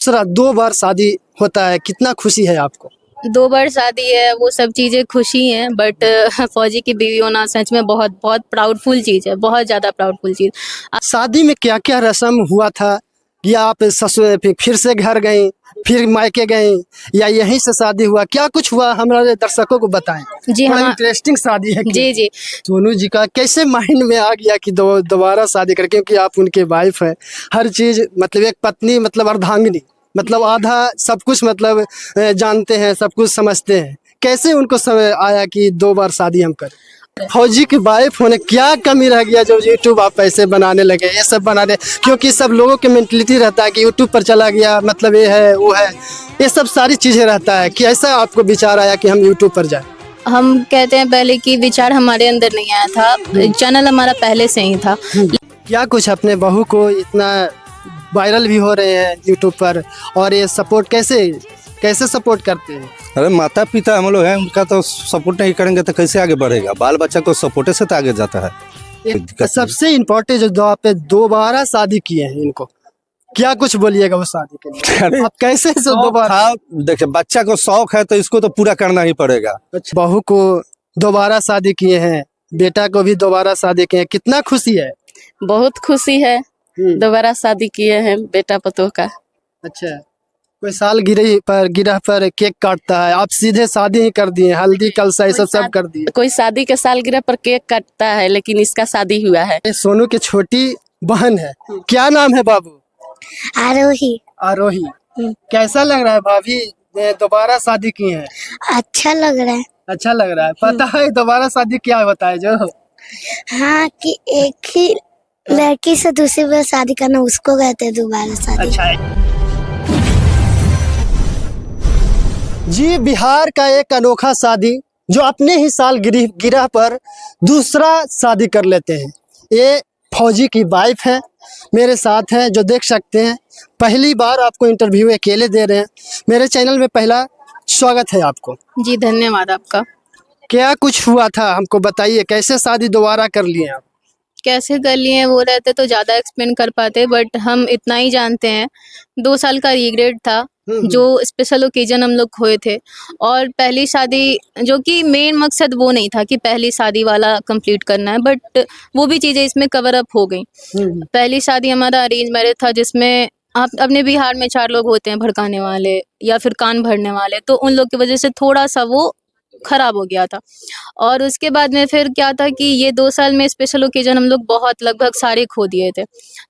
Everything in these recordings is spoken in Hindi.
दूसरा 2 बार शादी होता है, कितना खुशी है आपको? 2 बार शादी है, वो सब चीज़ें खुशी हैं, बट फौजी की बीवी होना सच में बहुत बहुत प्राउडफुल चीज़ है, बहुत ज़्यादा प्राउडफुल चीज़। शादी में क्या-क्या रस्म हुआ था? या आप ससुर फिर से घर गईं, फिर मायके गईं या यहीं से शादी हुआ? क्या कुछ हुआ हमारे दर्शकों को बताएँ? जी, बड़ा हम इंटरेस्टिंग शादी है कि जी, जी। सोनू जी का कैसे माइंड में आ गया कि दोबारा शादी करें, क्योंकि आप उनके वाइफ हैं। हर चीज़ मतलब एक पत्नी मतलब अर्धांगिनी, मतलब आधा सब कुछ मतलब जानते हैं, सब कुछ समझते हैं। कैसे उनको समय आया कि 2 बार शादी हम करें? फौजी की वाइफ होने क्या कमी रह गया जो यूट्यूब आप पैसे बनाने लगे, ये सब बनाने, क्योंकि सब लोगों के मेंटलिटी रहता है कि यूट्यूब पर चला गया मतलब ये है वो है, ये सब सारी चीज़ें रहता है कि ऐसा आपको विचार आया कि हम यूट्यूब पर जाएं? हम कहते हैं पहले कि विचार हमारे अंदर नहीं आया था, चैनल हमारा पहले से ही था। क्या कुछ अपने बहू को इतना वायरल भी हो रहे हैं यूट्यूब पर, और ये सपोर्ट कैसे कैसे सपोर्ट करते हैं? अरे माता पिता हम लोग हैं, उनका तो सपोर्ट नहीं करेंगे तो कैसे आगे बढ़ेगा? बाल बच्चा को सपोर्ट से तो आगे जाता है। एक सबसे इम्पोर्टेंट जो आप दोबारा शादी किए हैं, इनको क्या कुछ बोलिएगा वो शादी के लिए? आप कैसे से दोबारा? हाँ, देखिए बच्चा को शौक है तो इसको तो पूरा करना ही पड़ेगा। बहू को दोबारा शादी किए हैं, बेटा को भी दोबारा शादी किए हैं, कितना खुशी है? बहुत खुशी है, दोबारा शादी किए हैं बेटा पतोह का। अच्छा, कोई साल गिरह पर केक काटता है, आप सीधे शादी ही कर दिए, हल्दी कलसा ये सब कर दिए। कोई शादी के सालगिरह पर केक काटता है, लेकिन इसका शादी हुआ है। ये सोनू की छोटी बहन है, क्या नाम है बाबू? आरोही। आरोही। कैसा लग रहा है भाभी, ये दोबारा शादी की है? अच्छा लग रहा है। अच्छा लग रहा है। पता है दोबारा शादी क्या होता है जो? हाँ, कि एक ही लड़की से दूसरी बार शादी करना उसको कहते हैं दोबारा शादी। अच्छा जी, बिहार का एक अनोखा शादी जो अपने ही साल गिरह पर दूसरा शादी कर लेते हैं। ये फौजी की वाइफ है, मेरे साथ हैं, जो देख सकते हैं। पहली बार आपको इंटरव्यू अकेले दे रहे हैं, मेरे चैनल में पहला स्वागत है आपको। जी, धन्यवाद आपका। क्या कुछ हुआ था हमको बताइए, कैसे शादी दोबारा कर लिए आप? कैसे कर लिए वो रहते तो ज़्यादा एक्सप्लेन कर पाते, बट हम इतना ही जानते हैं, 2 साल का रिग्रेट था, जो स्पेशल ओकेजन हम लोग खोए थे। और पहली शादी, जो कि मेन मकसद वो नहीं था कि पहली शादी वाला कंप्लीट करना है, बट वो भी चीज़ें इसमें कवर अप हो गई। पहली शादी हमारा अरेंज मैरिज था, जिसमें आप अपने बिहार में 4 लोग होते हैं भड़काने वाले या फिर कान भरने वाले, तो उन लोग की वजह से थोड़ा सा वो खराब हो गया था। और उसके बाद में फिर क्या था कि ये 2 साल में स्पेशल ओकेजन हम लोग बहुत लगभग सारे खो दिए थे।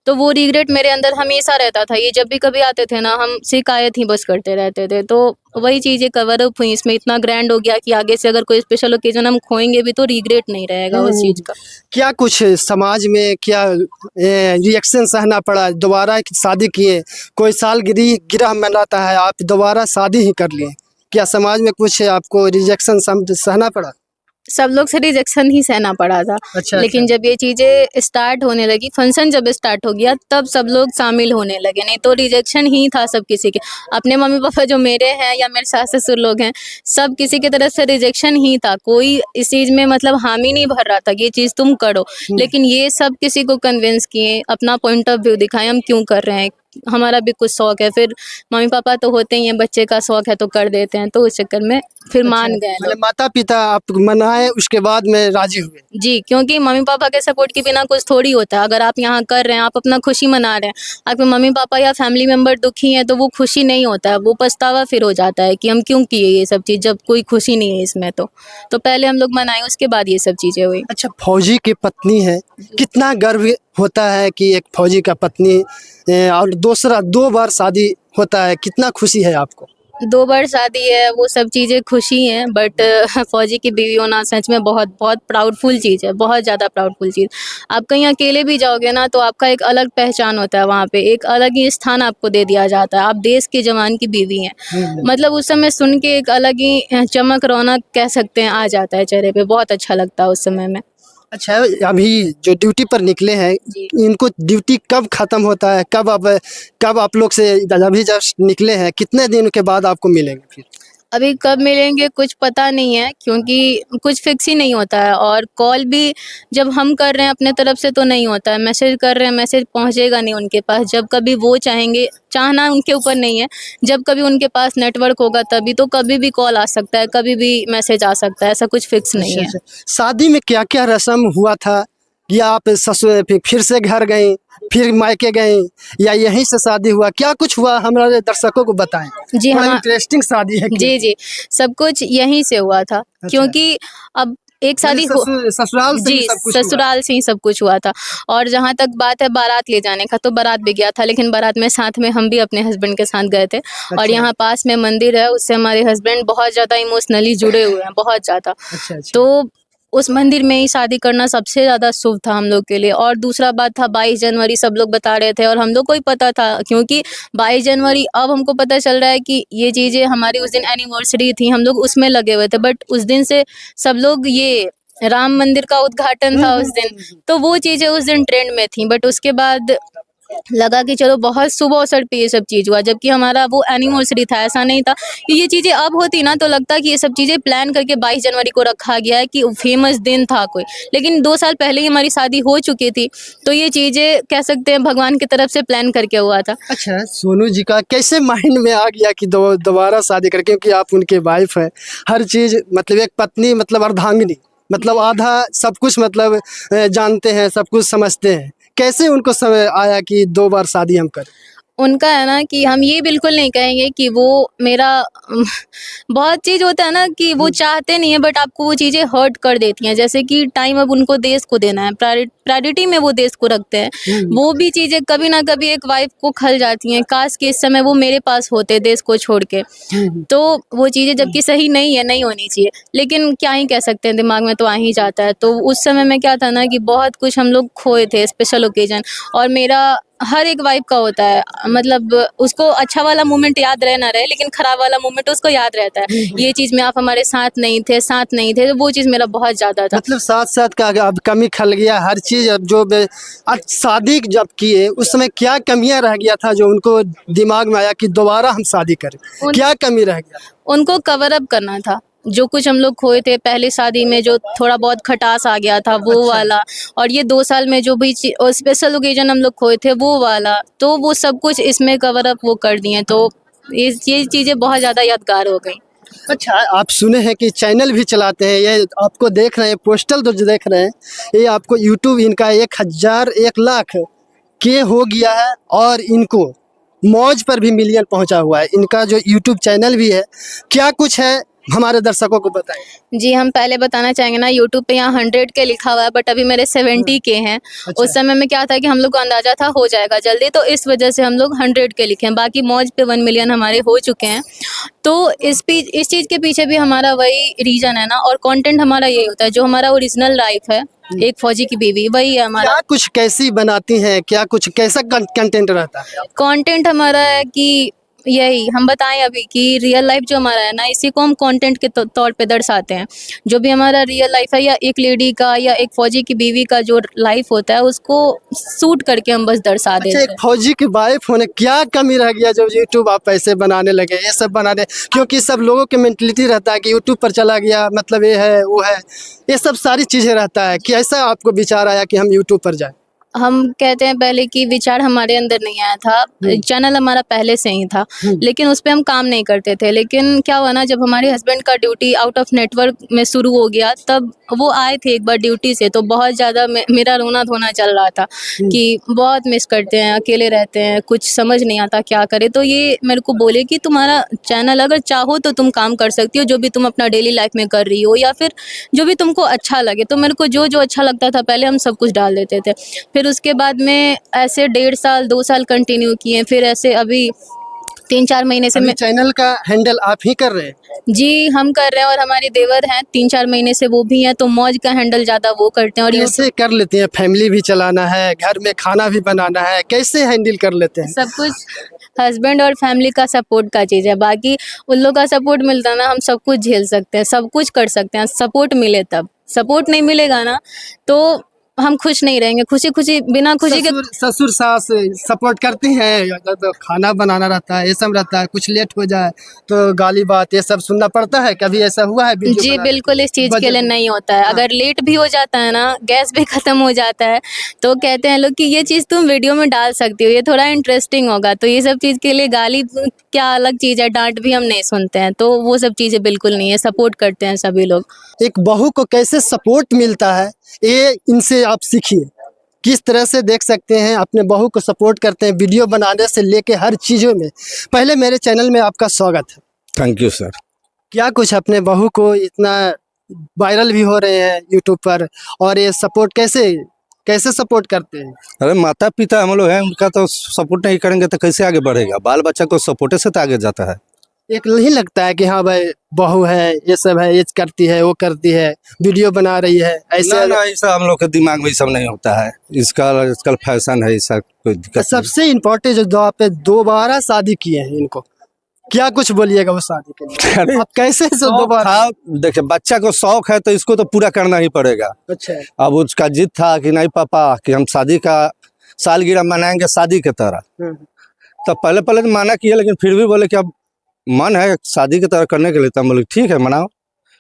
तो वो रिग्रेट मेरे अंदर हमेशा रहता था, ये जब भी कभी आते थे ना, हम शिकायत ही बस करते रहते थे। तो वही चीज़ें कवर अप हुई, इसमें इतना ग्रैंड हो गया कि आगे से अगर कोई स्पेशल ओकेजन हम खोएंगे भी तो रिग्रेट नहीं रहेगा उस चीज़ का। क्या कुछ समाज में क्या रिएक्शन सहना पड़ा? दोबारा एक शादी किए, कोई साल गिरह मनाता है, आप दोबारा शादी ही कर लिए, क्या समाज में कुछ आपको रिजेक्शन सहना पड़ा? सब लोग से रिजेक्शन ही सहना पड़ा था। अच्छा, लेकिन जब ये चीज़ें स्टार्ट होने लगी, फंक्शन जब स्टार्ट हो गया, तब सब लोग शामिल होने लगे, नहीं तो रिजेक्शन ही था सब किसी के। अपने मम्मी पापा जो मेरे हैं या मेरे सास ससुर लोग हैं, सब किसी की तरफ से रिजेक्शन ही था। कोई इस चीज़ में मतलब हामी नहीं भर रहा था कि ये चीज़ तुम करो, लेकिन ये सब किसी को कन्विंस किए, अपना पॉइंट ऑफ व्यू दिखाए, हम क्यों कर रहे हैं, हमारा भी कुछ शौक है। फिर मम्मी पापा तो होते ही हैं, बच्चे का शौक है तो कर देते हैं, तो उस चक्कर में फिर मान गए लोग। माता पिता आप मनाए उसके बाद में राजी हुए? जी, क्योंकि मम्मी पापा के सपोर्ट के बिना कुछ थोड़ी होता है। अगर आप यहाँ कर रहे हैं, आप अपना खुशी मना रहे हैं, आपके मम्मी पापा या फैमिली मेंबर दुखी हैं, तो वो खुशी नहीं होता है, वो पछतावा फिर हो जाता है कि हम क्यों किए ये सब चीज़ जब कोई खुशी नहीं है इसमें। तो पहले हम लोग मनाए, उसके बाद ये सब चीज़ें हुई। अच्छा, फौजी की पत्नी है, कितना गर्व होता है कि एक फौजी का पत्नी और दूसरा 2 बार शादी होता है, कितना खुशी है आपको? 2 बार शादी है, वो सब चीज़ें खुशी हैं, बट फौजी की बीवी होना सच में बहुत बहुत प्राउडफुल चीज़ है, बहुत ज़्यादा प्राउडफुल चीज़। आप कहीं अकेले भी जाओगे ना, तो आपका एक अलग पहचान होता है वहाँ पे, एक अलग ही स्थान आपको दे दिया जाता है, आप देश के जवान की बीवी हैं। मतलब उस समय सुन के एक अलग ही चमक रौनक कह सकते हैं आ जाता है चेहरे पे, बहुत अच्छा लगता है उस समय में। अच्छा, अभी जो ड्यूटी पर निकले हैं, इनको ड्यूटी कब खत्म होता है, कब आप लोग से अभी जब निकले हैं, कितने दिन के बाद आपको मिलेंगे फिर? अभी कब मिलेंगे कुछ पता नहीं है, क्योंकि कुछ फिक्स ही नहीं होता है। और कॉल भी जब हम कर रहे हैं अपने तरफ से तो नहीं होता है, मैसेज कर रहे हैं मैसेज पहुंचेगा नहीं उनके पास। जब कभी वो चाहेंगे, चाहना उनके ऊपर नहीं है, जब कभी उनके पास नेटवर्क होगा तभी, तो कभी भी कॉल आ सकता है, कभी भी मैसेज आ सकता है, ऐसा कुछ फिक्स नहीं है। अच्छा। शादी में क्या क्या रस्म हुआ था, या आप ससुर फिर से घर गए, फिर मायके गए, या यहीं से शादी हुआ, क्या कुछ हुआ हमारे दर्शकों को बताएं। जी बड़ा हाँ, इंटरेस्टिंग शादी है जी जी, सब कुछ यहीं से हुआ था, क्योंकि अब एक शादी हो, ससुराल से ही जी सब कुछ हुआ। ससुराल से ही सब कुछ हुआ था। और जहाँ तक बात है बारात ले जाने का, तो बारात भी गया था, लेकिन बारात में साथ में हम भी अपने हस्बैंड के साथ गए थे। और अच्छा। यहाँ पास में मंदिर है, उससे हमारे हस्बैंड बहुत ज़्यादा इमोशनली जुड़े हुए हैं, बहुत ज़्यादा। अच्छा अच्छा। तो उस मंदिर में ही शादी करना सबसे ज़्यादा शुभ था हम लोग के लिए। और दूसरा बात था 22 जनवरी, सब लोग बता रहे थे और हम लोग को ही पता था, क्योंकि 22 जनवरी अब हमको पता चल रहा है कि ये चीज़ें हमारी उस दिन एनिवर्सरी थी, हम लोग उसमें लगे हुए थे। बट उस दिन से सब लोग, ये राम मंदिर का उद्घाटन था उस दिन, तो वो चीज़ें उस दिन ट्रेंड में थी। बट उसके बाद लगा कि चलो बहुत शुभ अवसर पे ये सब चीज़ हुआ, जबकि हमारा वो एनिवर्सरी था। ऐसा नहीं था कि ये चीज़ें अब होती ना तो लगता कि ये सब चीज़ें प्लान करके 22 जनवरी को रखा गया है कि फेमस दिन था कोई, लेकिन 2 साल पहले ही हमारी शादी हो चुकी थी। तो ये चीज़ें कह सकते हैं भगवान की तरफ से प्लान करके हुआ था। अच्छा, सोनू जी का कैसे माइंड में आ गया कि दोबारा शादी कर, क्योंकि आप उनके वाइफ है, हर चीज मतलब एक पत्नी मतलब अर्धांगिनी, मतलब आधा सब कुछ मतलब जानते हैं, सब कुछ समझते हैं। कैसे उनको समय आया कि 2 बार शादी हम करें। उनका है ना कि हम ये बिल्कुल नहीं कहेंगे कि वो मेरा बहुत चीज़ होता है ना कि वो चाहते नहीं है, बट आपको वो चीज़ें हर्ट कर देती हैं। जैसे कि टाइम अब उनको देश को देना है, प्रायोरिटी में वो देश को रखते हैं। वो भी चीज़ें कभी ना कभी एक वाइफ को खल जाती हैं, काश कि इस समय वो मेरे पास होते देश को छोड़ के। तो वो चीज़ें जबकि सही नहीं है, नहीं होनी चाहिए, लेकिन क्या ही कह सकते हैं, दिमाग में तो आ ही जाता है। तो उस समय में क्या था ना कि बहुत कुछ हम लोग खोए थे, स्पेशल ओकेजन। और मेरा हर एक वाइफ का होता है, मतलब उसको अच्छा वाला मोमेंट याद रहे ना रहे, लेकिन खराब वाला मोमेंट उसको याद रहता है। ये चीज़ में आप हमारे साथ नहीं थे, तो वो चीज़ मेरा बहुत ज़्यादा था। मतलब साथ साथ का अब कमी खल गया हर चीज। अब जो आज शादी जब किए उस समय क्या कमियां रह गया था जो उनको दिमाग में आया कि दोबारा हम शादी करें, क्या कमी रह गया। उनको कवर अप करना था, जो कुछ हम लोग खोए थे पहली शादी में, जो थोड़ा बहुत खटास आ गया था वो अच्छा। वाला। और ये 2 साल में जो भी स्पेशल ओकेजन हम लोग खोए थे वो वाला, तो वो सब कुछ इसमें कवर अप वो कर दिए। तो ये चीज़ें बहुत ज़्यादा यादगार हो गई। अच्छा, आप सुने हैं कि चैनल भी चलाते हैं, ये आपको देख रहे हैं, पोस्टल जो देख रहे हैं, ये आपको यूट्यूब इनका 1000 1 लाख के हो गया है, और इनको मौज पर भी मिलियन पहुंचा हुआ है। इनका जो यूट्यूब चैनल भी है, क्या कुछ है हमारे दर्शकों को बताएं। जी, हम पहले बताना चाहेंगे ना, यूट्यूब पे यहाँ 100 के लिखा हुआ है, बट अभी मेरे 70 के हैं। अच्छा। उस समय में क्या था कि हम लोग को अंदाजा था हो जाएगा जल्दी, तो इस वजह से हम लोग 100 के लिखे हैं। बाकी मौज पे 1 मिलियन हमारे हो चुके हैं। तो इस चीज़ के पीछे भी हमारा वही रीज़न है ना, और कंटेंट हमारा यही होता है, जो हमारा ओरिजिनल लाइफ है, एक फौजी की बीवी, वही है हमारा। क्या कुछ कैसी बनाती हैं, क्या कुछ कैसा कंटेंट रहता है। कंटेंट हमारा है कि यही हम बताएं अभी कि रियल लाइफ जो हमारा है ना, इसी को हम कंटेंट के तौर पे दर्शाते हैं। जो भी हमारा रियल लाइफ है, या एक लेडी का या एक फौजी की बीवी का जो लाइफ होता है, उसको शूट करके हम बस दर्शा अच्छा, देते एक हैं। फौजी की वाइफ होने क्या कमी रह गया जो यूट्यूब आप पैसे बनाने लगे, ये सब बनाने, क्योंकि सब लोगों के मेंटलिटी रहता है कि यूट्यूब पर चला गया मतलब ये है वो है, ये सब सारी चीज़ें रहता है कि ऐसा आपको विचार आया कि हम यूट्यूब पर जाएं। हम कहते हैं पहले कि विचार हमारे अंदर नहीं आया था, चैनल हमारा पहले से ही था, लेकिन उस पे हम काम नहीं करते थे। लेकिन क्या हुआ ना, जब हमारे हस्बैंड का ड्यूटी आउट ऑफ नेटवर्क में शुरू हो गया, तब वो आए थे एक बार ड्यूटी से, तो बहुत ज़्यादा मेरा रोना धोना चल रहा था कि बहुत मिस करते हैं, अकेले रहते हैं, कुछ समझ नहीं आता क्या करें। तो ये मेरे को बोले कि तुम्हारा चैनल अगर चाहो तो तुम काम कर सकती हो, जो भी तुम अपना डेली लाइफ में कर रही हो, या फिर जो भी तुमको अच्छा लगे। तो मेरे को जो जो अच्छा लगता था पहले हम सब कुछ डाल देते थे। फिर उसके बाद में ऐसे 1.5 साल 2 साल कंटिन्यू किए। फिर ऐसे अभी 3-4 महीने से अभी मैं, चैनल का हैंडल आप ही कर रहे हैं। जी हम कर रहे हैं, और हमारे देवर हैं 3-4 महीने से, वो भी हैं, तो मौज का हैंडल ज़्यादा वो करते हैं। और कैसे कर लेते हैं, फैमिली भी चलाना है, घर में खाना भी बनाना है, कैसे हैंडल कर लेते हैं। सब कुछ हस्बैंड और फैमिली का सपोर्ट का चीज़ है। बाकी उन लोग का सपोर्ट मिलता ना, हम सब कुछ झेल सकते हैं, सब कुछ कर सकते हैं। सपोर्ट मिले तब, सपोर्ट नहीं मिलेगा ना तो हम खुश नहीं रहेंगे। खुशी खुशी बिना खुशी के ससुर सास सपोर्ट करते हैं, तो खाना बनाना रहता है, ये सब रहता है, कुछ लेट हो जाए तो गाली बात ये सब सुनना पड़ता है। कभी ऐसा हुआ है वीडियो जी बना बिल्कुल इस चीज़ के बजट लिए में? नहीं होता है। हाँ। अगर लेट भी हो जाता है ना, गैस भी ख़त्म हो जाता है, तो कहते हैं लोग कि ये चीज़ तुम वीडियो में डाल सकती हो, ये थोड़ा इंटरेस्टिंग होगा। तो ये सब चीज़ के लिए गाली क्या अलग चीज़ है, डांट भी हम नहीं सुनते हैं। तो वो सब चीज़ें बिल्कुल नहीं है, सपोर्ट करते हैं सभी लोग। एक बहू को कैसे सपोर्ट मिलता है, ये इनसे आप सीखिए। किस तरह से देख सकते हैं अपने बहू को सपोर्ट करते हैं, वीडियो बनाने से लेके हर चीज़ों में। पहले मेरे चैनल में आपका स्वागत है। Thank you sir. क्या कुछ अपने बहू को इतना वायरल भी हो रहे हैं यूट्यूब पर, और ये सपोर्ट कैसे कैसे सपोर्ट करते हैं? अरे माता पिता हम लोग हैं, उनका तो सपोर्ट नहीं करेंगे तो कैसे आगे बढ़ेगा? बाल बच्चा को सपोर्ट से तो आगे जाता है। एक नहीं लगता है कि हाँ भाई बहू है, ये सब है, ये करती है, वो करती है, वीडियो बना रही है, ऐसे ना ऐसा हम लोग के दिमाग में ये सब नहीं होता है। इसका फैशन है, ऐसा कोई दिक्कत नहीं। सबसे इम्पोर्टेंट जो आप पे दोबारा शादी किए हैं, इनको क्या कुछ बोलिएगा वो शादी के लिए? अरे आप कैसे से शौक दोबारा? था, देखिए बच्चा को शौक है तो इसको तो पूरा करना ही पड़ेगा। अच्छा अब उसका जिद था कि नहीं पापा कि हम शादी का सालगिरह मनाएंगे शादी के तरह। तो पहले पहले तो माना किया, लेकिन फिर भी बोले कि अब मन है शादी की तरह करने के लिए। तो हम बोले ठीक है मनाओ,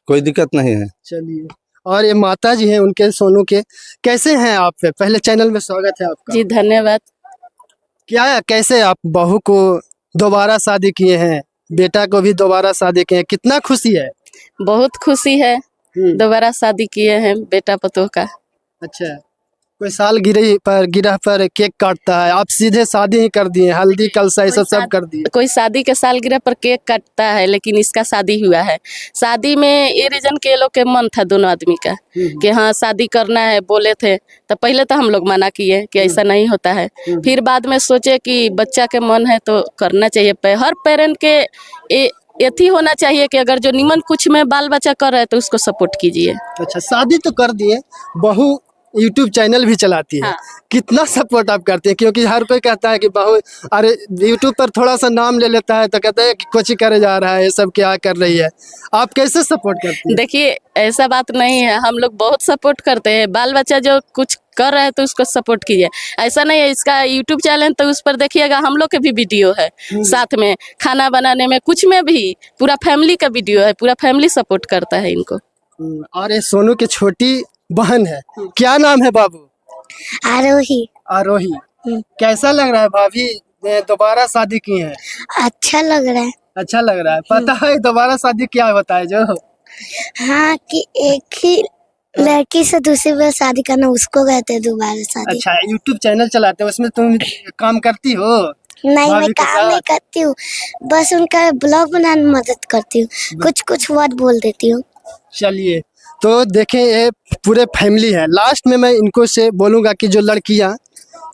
कोई दिक्कत नहीं है। चलिए, और ये माता जी हैं उनके, सोनू के, कैसे हैं आप? पहले चैनल में स्वागत है आपका। जी धन्यवाद। क्या कैसे आप बहू को दोबारा शादी किए हैं, बेटा को भी दोबारा शादी किए हैं, कितना खुशी है? बहुत खुशी है, दोबारा शादी किए हैं बेटा पतोह का। अच्छा, कोई साल गिरह पर केक काटता है, आप सीधे शादी ही कर दिए, हल्दी कलसा ये सब कर दिए। कोई शादी के सालगिरह पर केक काटता है, लेकिन इसका शादी हुआ है। शादी में ये रीजन के लोग के मन था दोनों आदमी का कि हाँ शादी करना है, बोले थे। तो पहले तो हम लोग मना किए कि ऐसा नहीं होता है। फिर बाद में सोचे कि बच्चा के मन है तो करना चाहिए। हर पेरेंट के यथी होना चाहिए कि अगर जो निमन कुछ में बाल बच्चा कर रहा है तो उसको सपोर्ट कीजिए। अच्छा, शादी तो कर दिए, बहू यूट्यूब चैनल भी चलाती है। हाँ। कितना सपोर्ट आप करते हैं? क्योंकि हर कोई कहता है कि बहू, अरे यूट्यूब पर थोड़ा सा नाम ले लेता है तो कहता है कि कुछ करे जा रहा है, ये सब क्या कर रही है। आप कैसे सपोर्ट करते हैं? देखिए ऐसा बात नहीं है, हम लोग बहुत सपोर्ट करते हैं। बाल बच्चा जो कुछ कर रहा है तो उसको सपोर्ट कीजिए। ऐसा नहीं है, इसका यूट्यूब चैनल तो उस पर देखिएगा हम लोग के भी वीडियो है, साथ में खाना बनाने में कुछ में भी पूरा फैमिली का वीडियो है। पूरा फैमिली सपोर्ट करता है इनको। और ये सोनू की छोटी बहन है, क्या नाम है बाबू? आरोही। आरोही। कैसा लग रहा है भाभी दोबारा शादी की है? अच्छा लग रहा है। अच्छा लग रहा है। पता है दोबारा शादी क्या होता है जो? हाँ, कि एक ही लड़की से दूसरी बार शादी करना उसको कहते हैं दोबारा शादी। अच्छा, यूट्यूब चैनल चलाते हो, उसमें तुम काम करती हो? नहीं, मैं भाभी के काम नहीं साथ? करती हूँ, बस उनका ब्लॉग बनाने में मदद करती हूँ, कुछ कुछ वर्ड बोल देती हूँ। चलिए, तो देखें ये पूरे फैमिली है। लास्ट में मैं इनको से बोलूँगा कि जो लड़कियाँ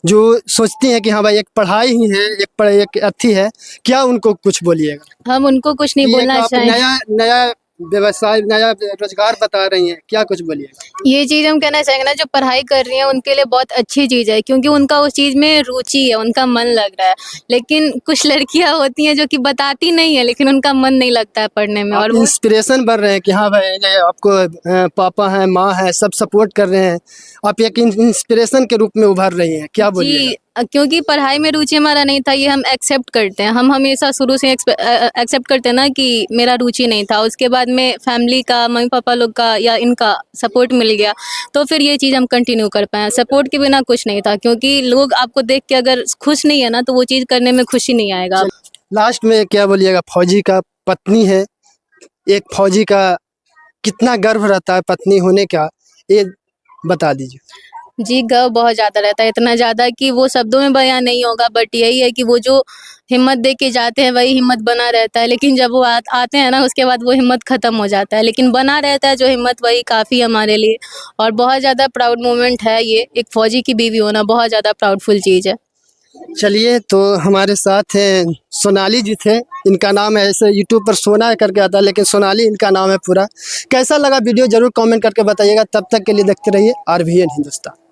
जो सोचती हैं कि हाँ भाई एक पढ़ाई ही है, एक अच्छी है, क्या उनको कुछ बोलिएगा? हम उनको कुछ नहीं कि एक बोलना आप चाहेंगे। नया व्यवसाय, नया रोजगार बता रही हैं, क्या कुछ बोलिएगा? ये चीज़ हम कहना चाहेंगे ना, जो पढ़ाई कर रही हैं उनके लिए बहुत अच्छी चीज़ है, क्योंकि उनका उस चीज़ में रुचि है, उनका मन लग रहा है। लेकिन कुछ लड़कियां होती हैं जो कि बताती नहीं है, लेकिन उनका मन नहीं लगता है पढ़ने में। और वो इंस्पिरेशन बन रहे हैं कि हाँ भाई ये आपको पापा है, माँ है, सब सपोर्ट कर रहे हैं, आप एक इंस्पिरेशन के रूप में उभर रही हैं, क्या बोलिएगा? जी, क्योंकि पढ़ाई में रुचि हमारा नहीं था, ये हम एक्सेप्ट करते हैं। हम हमेशा शुरू से एक्सेप्ट करते हैं ना कि मेरा रुचि नहीं था। उसके बाद में फैमिली का, मम्मी पापा लोग का या इनका सपोर्ट मिल गया, तो फिर ये चीज़ हम कंटिन्यू कर पाए। सपोर्ट के बिना कुछ नहीं था, क्योंकि लोग आपको देख के अगर खुश नहीं है ना, तो वो चीज़ करने में खुशी नहीं आएगा। लास्ट में क्या बोलिएगा? फौजी का पत्नी है, एक फौजी का कितना गर्व रहता है पत्नी होने का, ये बता दीजिए। जी, गर्व बहुत ज़्यादा रहता है, इतना ज़्यादा कि वो शब्दों में बयां नहीं होगा। बट यही है कि वो जो हिम्मत दे के जाते हैं वही हिम्मत बना रहता है, लेकिन जब वो आते हैं ना, उसके बाद वो हिम्मत ख़त्म हो जाता है। लेकिन बना रहता है जो हिम्मत, वही काफ़ी हमारे लिए। और बहुत ज़्यादा प्राउड मोमेंट है ये, एक फ़ौजी की बीवी होना बहुत ज़्यादा प्राउडफुल चीज़ है। चलिए, तो हमारे साथ हैं सोनाली जी थे, इनका नाम है, ऐसे यूट्यूब पर सोना करके आता है लेकिन सोनाली इनका नाम है पूरा। कैसा लगा वीडियो जरूर कमेंट करके बताइएगा। तब तक के लिए देखते रहिए RVN हिंदुस्तान।